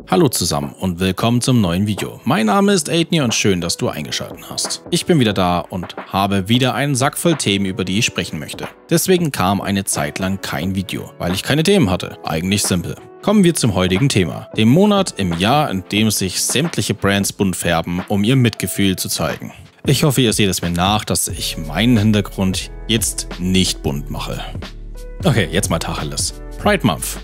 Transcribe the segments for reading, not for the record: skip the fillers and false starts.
Hallo zusammen und willkommen zum neuen Video. Mein Name ist Aidney und schön, dass du eingeschaltet hast. Ich bin wieder da und habe wieder einen Sack voll Themen, über die ich sprechen möchte. Deswegen kam eine Zeit lang kein Video, weil ich keine Themen hatte. Eigentlich simpel. Kommen wir zum heutigen Thema, dem Monat im Jahr, in dem sich sämtliche Brands bunt färben, um ihr Mitgefühl zu zeigen. Ich hoffe, ihr seht es mir nach, dass ich meinen Hintergrund jetzt nicht bunt mache. Okay, jetzt mal Tacheles. Pride Month.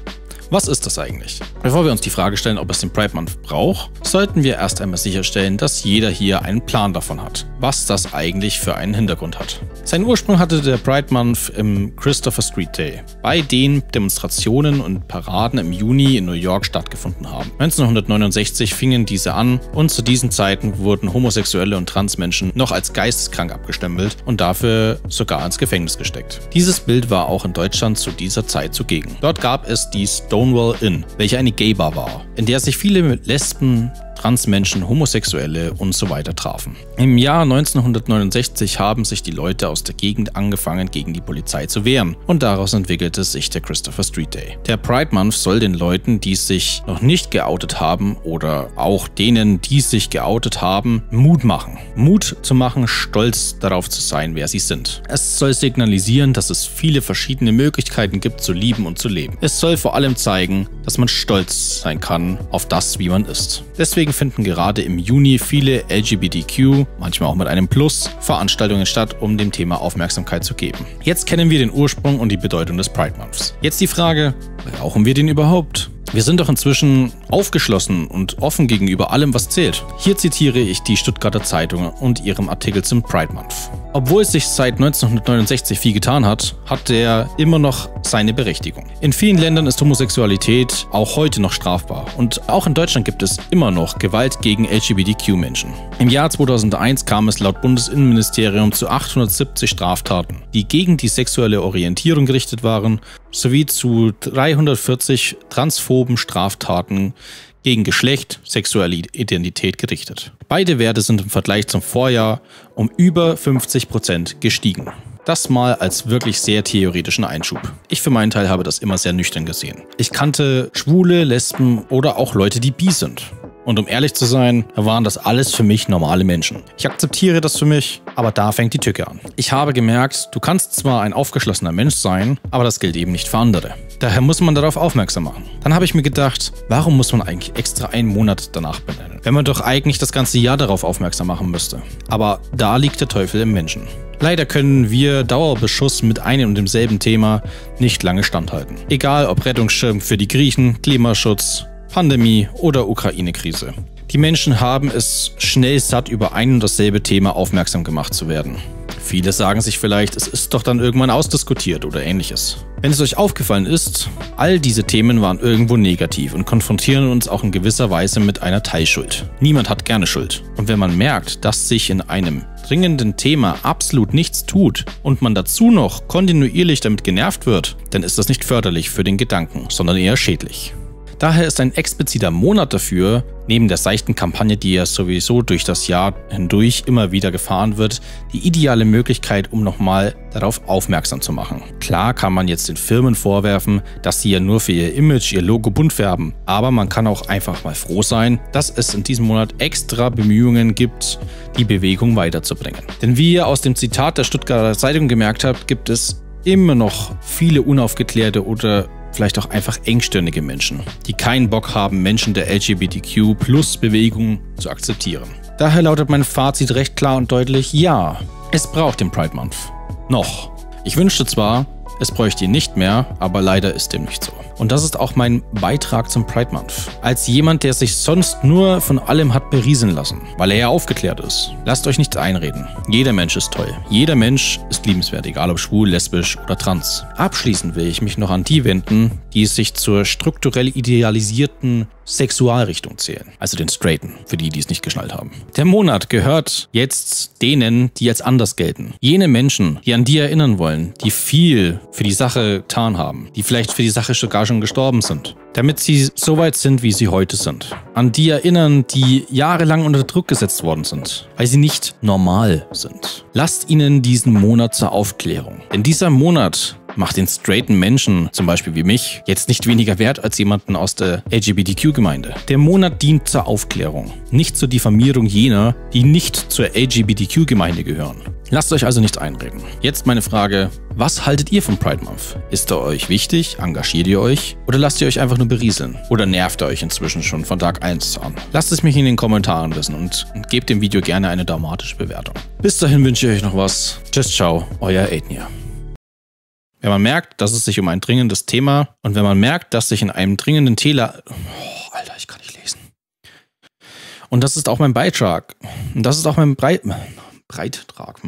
Was ist das eigentlich? Bevor wir uns die Frage stellen, ob es den Pride Month braucht, sollten wir erst einmal sicherstellen, dass jeder hier einen Plan davon hat, was das eigentlich für einen Hintergrund hat. Seinen Ursprung hatte der Pride Month im Christopher Street Day, bei dem Demonstrationen und Paraden im Juni in New York stattgefunden haben. 1969 fingen diese an und zu diesen Zeiten wurden Homosexuelle und Transmenschen noch als geisteskrank abgestempelt und dafür sogar ins Gefängnis gesteckt. Dieses Bild war auch in Deutschland zu dieser Zeit zugegen. Dort gab es die Stonewall Inn, welche eine Gay-Bar war, in der sich viele Lesben, Transmenschen, Homosexuelle und so weiter trafen. Im Jahr 1969 haben sich die Leute aus der Gegend angefangen, gegen die Polizei zu wehren und daraus entwickelte sich der Christopher Street Day. Der Pride Month soll den Leuten, die sich noch nicht geoutet haben oder auch denen, die sich geoutet haben, Mut machen. Mut zu machen, stolz darauf zu sein, wer sie sind. Es soll signalisieren, dass es viele verschiedene Möglichkeiten gibt, zu lieben und zu leben. Es soll vor allem zeigen, dass man stolz sein kann auf das, wie man ist. Deswegen finden gerade im Juni viele LGBTQ, manchmal auch mit einem Plus, Veranstaltungen statt, um dem Thema Aufmerksamkeit zu geben. Jetzt kennen wir den Ursprung und die Bedeutung des Pride Months. Jetzt die Frage, brauchen wir den überhaupt? Wir sind doch inzwischen aufgeschlossen und offen gegenüber allem, was zählt. Hier zitiere ich die Stuttgarter Zeitung und ihrem Artikel zum Pride Month. Obwohl sich seit 1969 viel getan hat, hat der immer noch seine Berechtigung. In vielen Ländern ist Homosexualität auch heute noch strafbar und auch in Deutschland gibt es immer noch Gewalt gegen LGBTQ-Menschen. Im Jahr 2001 kam es laut Bundesinnenministerium zu 870 Straftaten, die gegen die sexuelle Orientierung gerichtet waren, sowie zu 340 transphoben Straftaten gegen Geschlecht, sexuelle Identität gerichtet. Beide Werte sind im Vergleich zum Vorjahr um über 50% gestiegen. Das mal als wirklich sehr theoretischen Einschub. Ich für meinen Teil habe das immer sehr nüchtern gesehen. Ich kannte Schwule, Lesben oder auch Leute, die bi sind. Und um ehrlich zu sein, waren das alles für mich normale Menschen. Ich akzeptiere das für mich, aber da fängt die Tücke an. Ich habe gemerkt, du kannst zwar ein aufgeschlossener Mensch sein, aber das gilt eben nicht für andere. Daher muss man darauf aufmerksam machen. Dann habe ich mir gedacht, warum muss man eigentlich extra einen Monat danach benennen, wenn man doch eigentlich das ganze Jahr darauf aufmerksam machen müsste. Aber da liegt der Teufel im Menschen. Leider können wir Dauerbeschuss mit einem und demselben Thema nicht lange standhalten. Egal ob Rettungsschirm für die Griechen, Klimaschutz, Pandemie oder Ukraine-Krise. Die Menschen haben es schnell satt, über ein und dasselbe Thema aufmerksam gemacht zu werden. Viele sagen sich vielleicht, es ist doch dann irgendwann ausdiskutiert oder ähnliches. Wenn es euch aufgefallen ist, all diese Themen waren irgendwo negativ und konfrontieren uns auch in gewisser Weise mit einer Teilschuld. Niemand hat gerne Schuld. Und wenn man merkt, dass sich in einem dringenden Thema absolut nichts tut und man dazu noch kontinuierlich damit genervt wird, dann ist das nicht förderlich für den Gedanken, sondern eher schädlich. Daher ist ein expliziter Monat dafür, neben der seichten Kampagne, die ja sowieso durch das Jahr hindurch immer wieder gefahren wird, die ideale Möglichkeit, um nochmal darauf aufmerksam zu machen. Klar kann man jetzt den Firmen vorwerfen, dass sie ja nur für ihr Image, ihr Logo bunt färben, aber man kann auch einfach mal froh sein, dass es in diesem Monat extra Bemühungen gibt, die Bewegung weiterzubringen. Denn wie ihr aus dem Zitat der Stuttgarter Zeitung gemerkt habt, gibt es immer noch viele unaufgeklärte oder vielleicht auch einfach engstirnige Menschen, die keinen Bock haben, Menschen der LGBTQ-Plus-Bewegung zu akzeptieren. Daher lautet mein Fazit recht klar und deutlich, ja, es braucht den Pride Month. Noch. Ich wünschte zwar, es bräuchte ihn nicht mehr, aber leider ist dem nicht so. Und das ist auch mein Beitrag zum Pride Month. Als jemand, der sich sonst nur von allem hat berieseln lassen, weil er ja aufgeklärt ist. Lasst euch nichts einreden. Jeder Mensch ist toll. Jeder Mensch ist liebenswert, egal ob schwul, lesbisch oder trans. Abschließend will ich mich noch an die wenden, die sich zur strukturell idealisierten Sexualrichtung zählen, also den Straighten, für die, die es nicht geschnallt haben. Der Monat gehört jetzt denen, die als anders gelten. Jene Menschen, die an die erinnern wollen, die viel für die Sache getan haben, die vielleicht für die Sache sogar schon gestorben sind, damit sie so weit sind, wie sie heute sind. An die erinnern, die jahrelang unter Druck gesetzt worden sind, weil sie nicht normal sind. Lasst ihnen diesen Monat zur Aufklärung. Denn dieser Monat macht den straighten Menschen, zum Beispiel wie mich, jetzt nicht weniger wert als jemanden aus der LGBTQ-Gemeinde. Der Monat dient zur Aufklärung, nicht zur Diffamierung jener, die nicht zur LGBTQ-Gemeinde gehören. Lasst euch also nichts einreden. Jetzt meine Frage, was haltet ihr vom Pride Month? Ist er euch wichtig? Engagiert ihr euch? Oder lasst ihr euch einfach nur berieseln? Oder nervt er euch inzwischen schon von Tag 1 an? Lasst es mich in den Kommentaren wissen und gebt dem Video gerne eine dramatische Bewertung. Bis dahin wünsche ich euch noch was. Tschüss, ciao, euer Aethnir. Wenn man merkt, dass es sich um ein dringendes Thema und wenn man merkt, dass sich in einem dringenden Thema... Oh, Alter, ich kann nicht lesen. Und das ist auch mein Beitrag. Und das ist auch mein Beitrag.